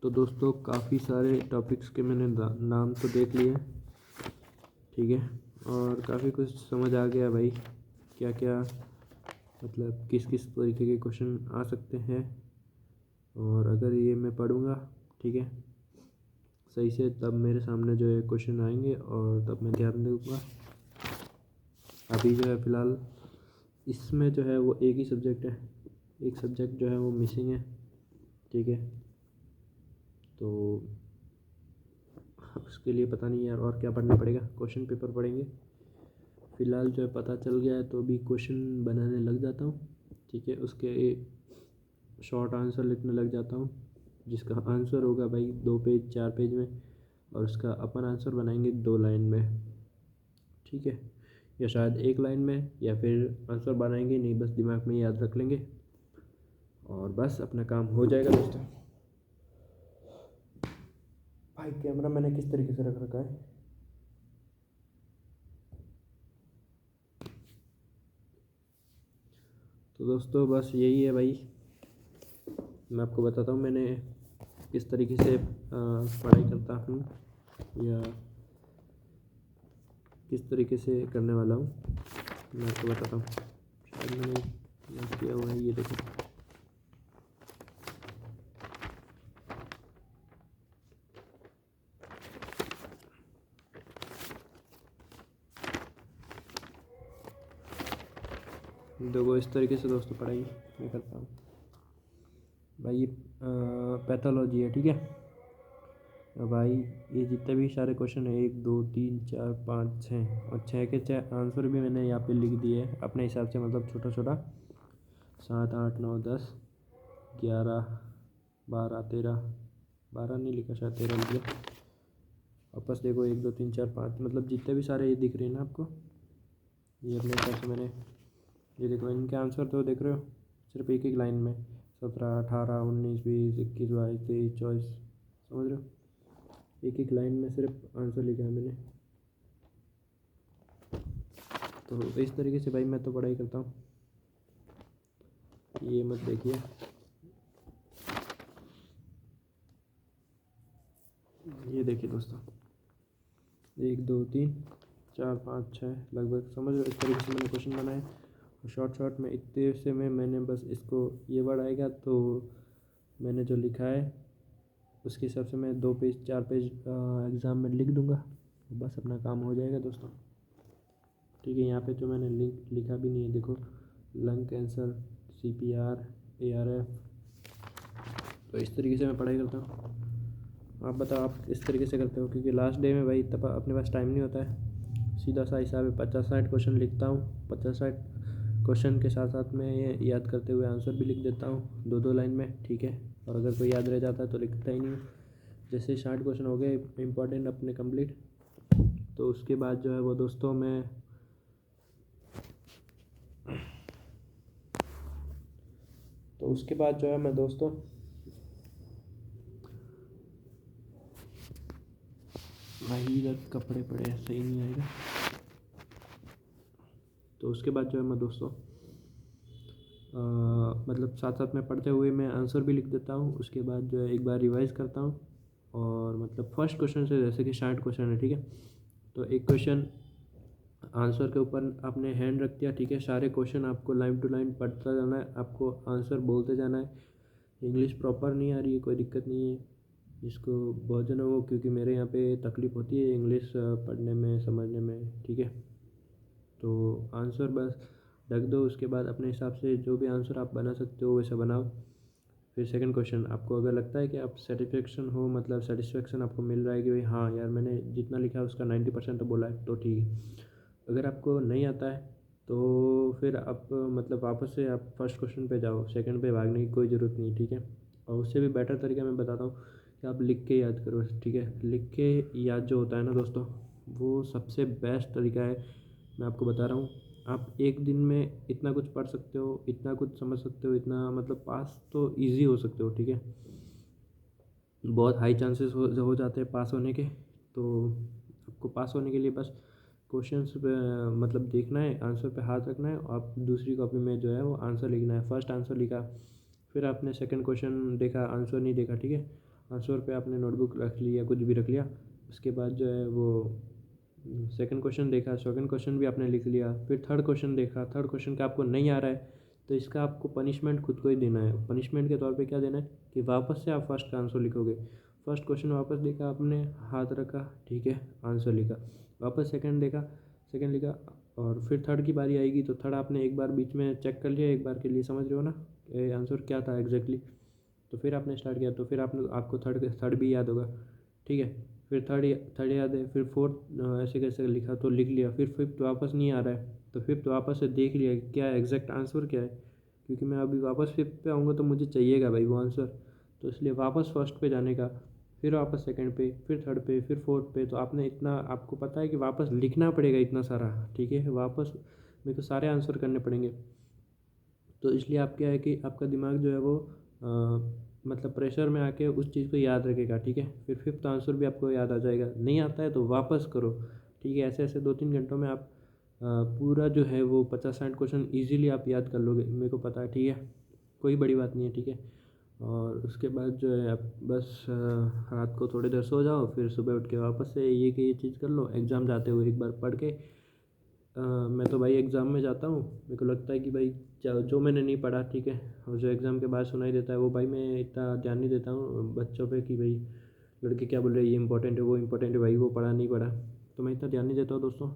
तो दोस्तों काफ़ी सारे टॉपिक्स के मैंने नाम तो देख लिए, ठीक है, और काफ़ी कुछ समझ आ गया भाई, क्या क्या मतलब किस किस तरीके के क्वेश्चन आ सकते हैं। और अगर ये मैं पढ़ूँगा, ठीक है, सही से, तब मेरे सामने जो है क्वेश्चन आएंगे और तब मैं ध्यान दूँगा। अभी जो है फ़िलहाल इसमें जो है वो एक ही सब्जेक्ट है, एक सब्जेक्ट जो है वो मिसिंग है, ठीक है। तो उसके लिए पता नहीं यार और क्या पढ़ना पड़ेगा, क्वेश्चन पेपर पढ़ेंगे। फ़िलहाल जो है पता चल गया है तो अभी क्वेश्चन बनाने लग जाता हूँ, ठीक है। उसके शॉर्ट आंसर लिखने लग जाता हूँ, जिसका आंसर होगा भाई 2 पेज 4 पेज में, और उसका अपन आंसर बनाएंगे 2 लाइन में, ठीक है, या शायद 1 लाइन में, या फिर आंसर बनाएंगे नहीं, बस दिमाग में याद रख लेंगे और बस अपना काम हो जाएगा दोस्तों। भाई कैमरा मैंने किस तरीके से रख रखा है। तो दोस्तों बस यही है भाई, मैं आपको बताता हूँ मैंने किस तरीके से पढ़ाई करता हूँ या किस तरीके से करने वाला हूँ, मैं आपको बताता हूँ। शायद मैंने क्या किया हुआ है, ये देखो। देखो इस तरीके से दोस्तों पढ़ाई मैं करता हूँ भाई। ये पैथोलॉजी है, ठीक है। भाई ये जितने भी सारे क्वेश्चन है 1 2 3 4 5 6, और 6 के 6 आंसर भी मैंने यहाँ पे लिख दिए है अपने हिसाब से, मतलब छोटा छोटा, 7 8 9 10 11 12 13, 12 नहीं लिखा, शायद 13 लिख दिया। वापस देखो 1 2 3 4 5, मतलब जितने भी सारे ये दिख रहे हैं ना आपको, ये अपने हिसाब से मैंने, ये देखो इनके आंसर तो देख रहे हो, सिर्फ एक एक लाइन में 17 18 19 20 21 22 23 24, समझ रहे हो, एक एक लाइन में सिर्फ आंसर लिखा है मैंने। तो इस तरीके से भाई मैं तो पढ़ाई करता हूँ, ये मत देखिए। ये देखिए दोस्तों, 1 2 3 4 5 6 लगभग, समझ रहे हो, इस तरीके से मैंने क्वेश्चन बनाए। और शॉर्ट शॉर्ट में इतने से मैंने बस इसको, ये वर्ड आएगा तो मैंने जो लिखा है उसके हिसाब से मैं 2 पेज 4 पेज एग्ज़ाम में लिख दूंगा, बस अपना काम हो जाएगा दोस्तों, ठीक है। यहाँ पे जो मैंने लिखा भी नहीं है, देखो, लंग कैंसर, CPR, ARF। तो इस तरीके से मैं पढ़ाई करता हूँ। आप बताओ आप इस तरीके से करते हो, क्योंकि लास्ट डे में भाई तब अपने पास टाइम नहीं होता है। सीधा सा हिसाब है, 50-60 क्वेश्चन लिखता हूँ, 50-60 क्वेश्चन के साथ साथ में ये याद करते हुए आंसर भी लिख देता हूँ 2-2 लाइन में, ठीक है। और अगर कोई याद रह जाता है तो लिखता ही नहीं हूँ। जैसे 60 क्वेश्चन हो गए इंपॉर्टेंट अपने कंप्लीट, तो उसके बाद जो है वो दोस्तों मैं दोस्तों भाई इधर कपड़े पड़े हैं, सही नहीं आएगा। तो उसके बाद जो है मैं दोस्तों मतलब साथ साथ में पढ़ते हुए मैं आंसर भी लिख देता हूँ। उसके बाद जो है एक बार रिवाइज़ करता हूँ, और मतलब फर्स्ट क्वेश्चन से, जैसे कि 60 क्वेश्चन है, ठीक है, तो एक क्वेश्चन आंसर के ऊपर आपने हैंड रख दिया, ठीक है। सारे क्वेश्चन आपको लाइन टू लाइन पढ़ता जाना है, आपको आंसर बोलते जाना है। इंग्लिश प्रॉपर नहीं आ रही है, कोई दिक्कत नहीं है, जिसको बहुत जन हो, क्योंकि मेरे यहाँ पे तकलीफ़ होती है इंग्लिश पढ़ने में, समझने में, ठीक है। तो आंसर बस रख दो, उसके बाद अपने हिसाब से जो भी आंसर आप बना सकते हो वैसा बनाओ। फिर सेकंड क्वेश्चन, आपको अगर लगता है कि आप सेटिस्फेक्शन हो, मतलब सेटिस्फेक्शन आपको मिल रहा है कि भाई हाँ यार मैंने जितना लिखा है उसका 90% तो बोला है, तो ठीक है। अगर आपको नहीं आता है तो फिर आप मतलब वापस से आप फर्स्ट क्वेश्चन पे जाओ, सेकंड पे भागने की कोई ज़रूरत नहीं, ठीक है। और उससे भी बेटर तरीका मैं बताता हूँ कि आप लिख के याद करो, ठीक है। लिख के याद जो होता है ना दोस्तों, वो सबसे बेस्ट तरीका है, मैं आपको बता रहा हूँ। आप एक दिन में इतना कुछ पढ़ सकते हो, इतना कुछ समझ सकते हो, इतना मतलब पास तो ईजी हो सकते हो, ठीक है। बहुत हाई चांसेस हो जाते हैं पास होने के। तो आपको पास होने के लिए बस क्वेश्चंस पे मतलब देखना है, आंसर पे हाथ रखना है, आप दूसरी कॉपी में जो है वो आंसर लिखना है। फर्स्ट आंसर लिखा, फिर आपने सेकंड क्वेश्चन देखा, आंसर नहीं देखा, ठीक है। आंसर पे आपने नोटबुक रख लिया, कुछ भी रख लिया। उसके बाद जो है वो सेकंड क्वेश्चन देखा, सेकंड क्वेश्चन भी आपने लिख लिया। फिर थर्ड क्वेश्चन देखा, थर्ड क्वेश्चन का आपको नहीं आ रहा है तो इसका आपको पनिशमेंट खुद को ही देना है। पनिशमेंट के तौर पे क्या देना है कि वापस से आप फर्स्ट का आंसर लिखोगे। फर्स्ट क्वेश्चन वापस देखा आपने, हाथ रखा, ठीक है, आंसर लिखा। वापस सेकंड देखा, सेकंड लिखा, और फिर थर्ड की बारी आएगी तो थर्ड आपने एक बार बीच में चेक कर लिया, एक बार के लिए, समझ रहे हो ना आंसर क्या था एग्जैक्टली। तो फिर आपने स्टार्ट किया तो फिर आपको थर्ड भी याद होगा, ठीक है। फिर थर्ड याद है, फिर फोर्थ ऐसे कैसे लिखा तो लिख लिया। फिर फिफ्थ वापस नहीं आ रहा है तो फिफ्थ वापस से देख लिया क्या एग्जैक्ट आंसर क्या है, क्योंकि मैं अभी वापस फिफ्थ पे आऊँगा तो मुझे चाहिएगा भाई वो आंसर। तो इसलिए वापस फर्स्ट पे जाने का, फिर वापस सेकंड पे, फिर थर्ड पे, फिर फोर्थ पे। तो आपने इतना, आपको पता है कि वापस लिखना पड़ेगा इतना सारा, ठीक है, वापस मेरे को सारे आंसर करने पड़ेंगे। तो इसलिए आप क्या है कि आपका दिमाग जो है वो मतलब प्रेशर में आके उस चीज़ को याद रखेगा, ठीक है। फिर फिफ्थ आंसर भी आपको याद आ जाएगा। नहीं आता है तो वापस करो, ठीक है। ऐसे ऐसे 2-3 घंटों में आप पूरा जो है वो 50-60 क्वेश्चन ईजिली आप याद कर लोगे, मेरे को पता है, ठीक है। कोई बड़ी बात नहीं है, ठीक है। और उसके बाद जो है आप बस रात को थोड़ी देर सो जाओ, फिर सुबह उठ के वापस से ये कि ये चीज़ कर लो। एग्ज़ाम जाते हुए एक बार पढ़ के मैं तो भाई एग्ज़ाम में जाता हूँ, मेरे को लगता है कि भाई जो मैंने नहीं पढ़ा, ठीक है, और जो एग्ज़ाम के बाद सुनाई देता है वो भाई मैं इतना ध्यान नहीं देता हूँ बच्चों पे कि भाई लड़के क्या बोल रहे हैं, ये इंपॉर्टेंट है वो इंपॉर्टेंट है, भाई वो पढ़ा नहीं पढ़ा, तो मैं इतना ध्यान नहीं देता हूँ दोस्तों।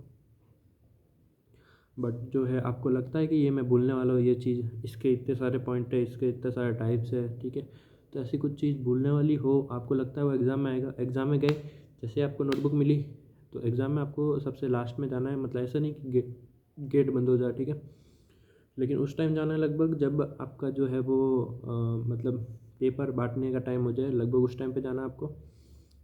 बट जो है आपको लगता है कि ये मैं भूलने वाला हूँ ये चीज़, इसके इतने सारे पॉइंट है, इसके इतने सारे टाइप्स है, ठीक है, तो ऐसी कुछ चीज़ भूलने वाली हो, आपको लगता है वो एग्ज़ाम में आएगा। एग्ज़ाम में गए, जैसे आपको नोटबुक मिली तो एग्ज़ाम में आपको सबसे लास्ट में जाना है। मतलब ऐसा नहीं कि गेट बंद हो जाए, ठीक है, लेकिन उस टाइम जाना है लगभग जब आपका जो है वो मतलब पेपर बांटने का टाइम हो जाए, लगभग उस टाइम पे जाना है आपको।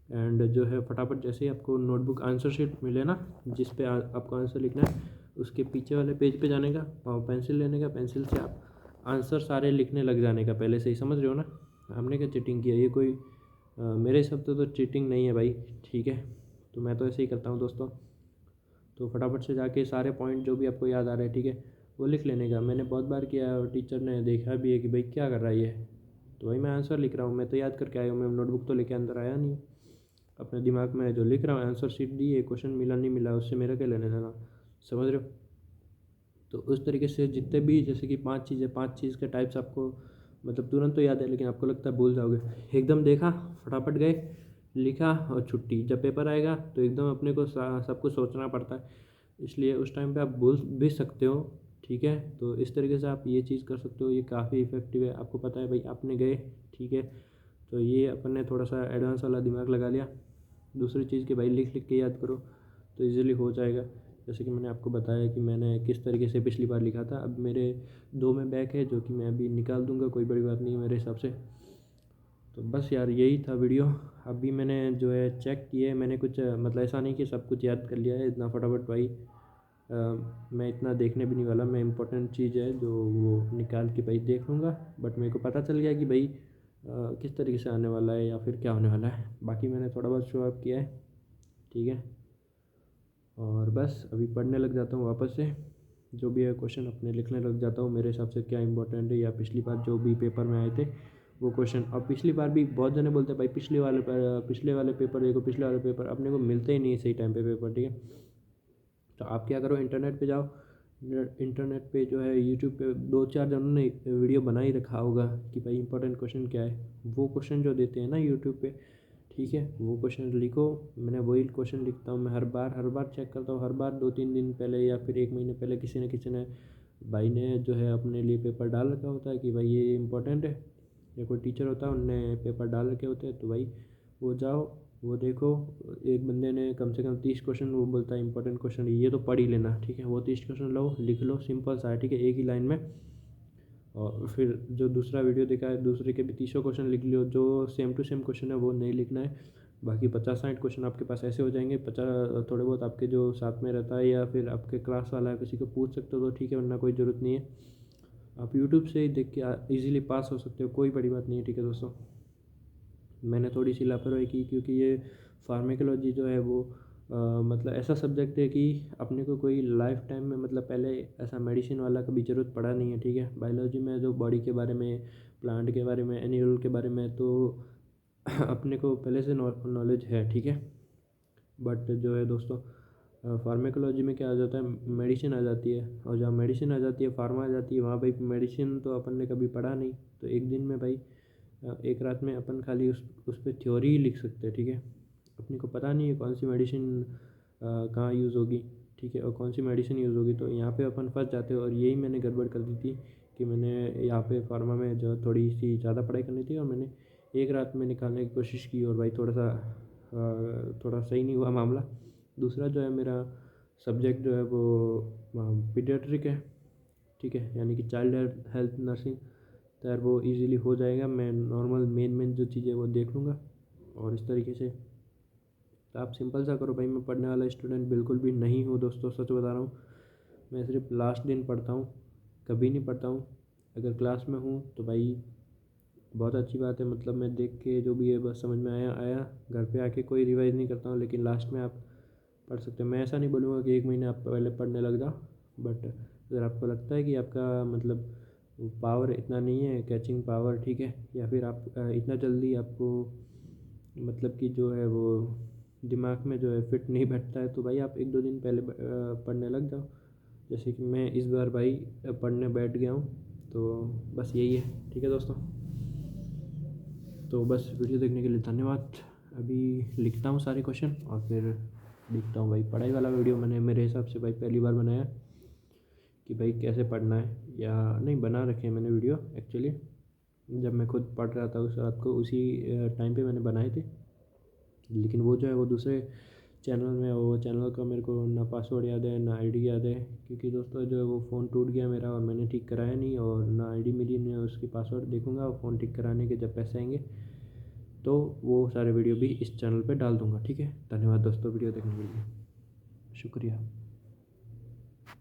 एंड जो है फटाफट जैसे ही आपको नोटबुक आंसर शीट मिले ना, जिस पे आपको आंसर लिखना है, उसके पीछे वाले पेज पे जाने का और पेंसिल लेने का, पेंसिल से आप आंसर सारे लिखने लग जाने का पहले से ही, समझ रहे हो ना। हमने क्या चीटिंग किया, ये कोई मेरे हिसाब से तो चीटिंग नहीं है भाई, ठीक है। तो मैं तो ऐसे ही करता हूँ दोस्तों। तो फटाफट से जाके सारे पॉइंट जो भी आपको याद आ रहे हैं, ठीक है, वो लिख लेने का। मैंने बहुत बार किया है और टीचर ने देखा भी है कि भाई क्या कर रहा है ये, तो भाई मैं आंसर लिख रहा हूँ, मैं तो याद करके आया हूँ, मैं नोटबुक तो लेके अंदर आया नहीं हूँ। अपने दिमाग में जो लिख रहा हूँ, आंसर शीट दी है, क्वेश्चन मिला नहीं मिला उससे मेरा क्या लेने देना, समझ रहे हो। तो उस तरीके से जितने भी, जैसे कि 5 चीज़ के टाइप्स आपको मतलब तुरंत तो याद है लेकिन आपको लगता है भूल जाओगे, एकदम देखा, फटाफट गए, लिखा और छुट्टी। जब पेपर आएगा तो एकदम अपने को सब कुछ सोचना पड़ता है, इसलिए उस टाइम पे आप भूल भी सकते हो, ठीक है। तो इस तरीके से आप ये चीज़ कर सकते हो, ये काफ़ी इफ़ेक्टिव है। आपको पता है भाई आपने गए, ठीक है, तो ये अपन ने थोड़ा सा एडवांस वाला दिमाग लगा लिया। दूसरी चीज़ कि भाई लिख लिख के याद करो तो इजीली हो जाएगा। जैसे कि मैंने आपको बताया कि मैंने किस तरीके से पिछली बार लिखा था। अब मेरे 2 में बैक है जो कि मैं अभी निकाल दूंगा, कोई बड़ी बात नहीं है मेरे हिसाब से। तो बस यार यही था वीडियो। अभी मैंने जो है चेक किए, मैंने कुछ मतलब ऐसा नहीं कि सब कुछ याद कर लिया है इतना फटाफट भाई। मैं इतना देखने भी नहीं वाला, मैं इंपॉर्टेंट चीज़ है जो वो निकाल के भाई देख लूँगा। बट मेरे को पता चल गया कि भाई किस तरीके से आने वाला है या फिर क्या होने वाला है। बाकी मैंने थोड़ा बहुत शो अप किया है, ठीक है। और बस अभी पढ़ने लग जाता हूँ वापस से, जो भी है क्वेश्चन अपने लिखने लग जाता हूँ, मेरे हिसाब से क्या इंपॉर्टेंट है, या पिछली बार जो भी पेपर में आए थे वो क्वेश्चन। और पिछली बार भी बहुत जने बोलते हैं भाई पिछले वाले पेपर देखो, पिछले वाले पेपर अपने को मिलते ही नहीं है सही टाइम पे पेपर, ठीक है। तो आप क्या करो, इंटरनेट पे जाओ, इंटरनेट पे जो है यूट्यूब पे 2-4 जनों ने वीडियो बना ही रखा होगा कि भाई इंपॉर्टेंट क्वेश्चन क्या है। वो क्वेश्चन जो देते हैं ना यूट्यूब पे, ठीक है, वो क्वेश्चन लिखो। मैंने वही क्वेश्चन लिखता हूँ, मैं हर बार चेक करता हूँ, हर बार 2-3 दिन पहले या फिर 1 महीने पहले किसी ने भाई ने जो है अपने लिए पेपर डाल रखा होता है कि भाई ये इंपॉर्टेंट है, या कोई टीचर होता है उनने पेपर डाल रखे होते हैं। तो भाई वो जाओ, वो देखो, एक बंदे ने कम से कम 30 क्वेश्चन, वो बोलता है इंपॉर्टेंट क्वेश्चन ये तो पढ़ ही लेना, ठीक है, वो 30 क्वेश्चन लो, लिख लो, सिंपल सा है, ठीक है, एक ही लाइन में। और फिर जो दूसरा वीडियो देखा है, दूसरे के भी 30 क्वेश्चन लिख लियो, जो सेम टू सेम क्वेश्चन है वो नहीं लिखना है। बाकी 50-60 क्वेश्चन आपके पास ऐसे हो जाएंगे। 50 थोड़े बहुत आपके जो साथ में रहता है या फिर आपके क्लास वाला है किसी को पूछ सकते हो तो ठीक है, वरना कोई ज़रूरत नहीं है। आप यूट्यूब से ही देख के ईजिली पास हो सकते हो, कोई बड़ी बात नहीं है, ठीक है दोस्तों। मैंने थोड़ी सी लापरवाही की क्योंकि ये फार्मेकोलॉजी जो है वो मतलब ऐसा सब्जेक्ट है कि अपने को कोई लाइफ टाइम में मतलब पहले ऐसा मेडिसिन वाला कभी ज़रूरत पड़ा नहीं है, ठीक है। बायोलॉजी में जो बॉडी के बारे में, प्लांट के बारे में, एनिमल के बारे में तो अपने को पहले से नॉलेज है, ठीक है। बट जो है दोस्तों, फार्मेकोलॉजी में क्या आ जाता है, मेडिसिन आ जाती है, और जहाँ मेडिसिन आ जाती है, फार्मा आ जाती है, वहाँ भाई मेडिसिन तो अपन ने कभी पढ़ा नहीं। तो एक दिन में भाई, एक रात में अपन खाली उस पर थ्योरी ही लिख सकते हैं, ठीक है। अपने को पता नहीं है कौन सी मेडिसिन कहाँ यूज़ होगी, ठीक है, और कौन सी मेडिसिन यूज़ होगी। तो यहाँ पे अपन फंस जाते हैं, और यही मैंने गड़बड़ कर दी थी कि मैंने यहाँ पे फार्मा में जो थोड़ी सी ज़्यादा पढ़ाई करनी थी, और मैंने एक रात में निकालने की कोशिश की, और भाई थोड़ा सही नहीं हुआ मामला। दूसरा जो है मेरा सब्जेक्ट जो है वो पीडियाट्रिक है, ठीक है, यानी कि चाइल्ड हेल्थ नर्सिंग। तो यार वो इजीली हो जाएगा, मैं नॉर्मल मेन जो चीज़ें वो देख लूँगा, और इस तरीके से। तो आप सिंपल सा करो भाई, मैं पढ़ने वाला स्टूडेंट बिल्कुल भी नहीं हूँ दोस्तों, सच बता रहा हूँ। मैं सिर्फ लास्ट दिन पढ़ता हूँ, कभी नहीं पढ़ता हूँ। अगर क्लास में हूँ तो भाई बहुत अच्छी बात है, मतलब मैं देख के जो भी है बस समझ में आया आया, घर पे आके कोई रिवाइज़ नहीं करता हूँ। लेकिन लास्ट में आप पढ़ सकते हो। मैं ऐसा नहीं बोलूँगा कि 1 महीने आप पहले पढ़ने लग जाओ, बट अगर आपको लगता है कि आपका मतलब पावर इतना नहीं है, कैचिंग पावर, ठीक है, या फिर आप इतना जल्दी आपको मतलब कि जो है वो दिमाग में जो है फिट नहीं बैठता है, तो भाई आप 1-2 दिन पहले पढ़ने लग जाओ। जैसे कि मैं इस बार भाई पढ़ने बैठ गया हूँ। तो बस यही है, ठीक है दोस्तों। तो बस वीडियो देखने के लिए धन्यवाद। अभी लिखता हूँ सारे क्वेश्चन, और फिर देखता हूँ भाई। पढ़ाई वाला वीडियो मैंने मेरे हिसाब से भाई पहली बार बनाया कि भाई कैसे पढ़ना है, या नहीं बना रखे हैं मैंने वीडियो एक्चुअली। जब मैं खुद पढ़ रहा था उस रात को, उसी टाइम पे मैंने बनाए थे। लेकिन वो जो है वो दूसरे चैनल में, वो चैनल का मेरे को ना पासवर्ड याद है ना आईडी याद है, क्योंकि दोस्तों जो है वो फ़ोन टूट गया मेरा, और मैंने ठीक कराया नहीं, और ना आईडी मिली, ना उसकी पासवर्ड। देखूंगा और फ़ोन ठीक कराने के जब पैसे आएंगे तो वो सारे वीडियो भी इस चैनल पे डाल दूंगा, ठीक है। धन्यवाद दोस्तों वीडियो देखने के लिए, शुक्रिया।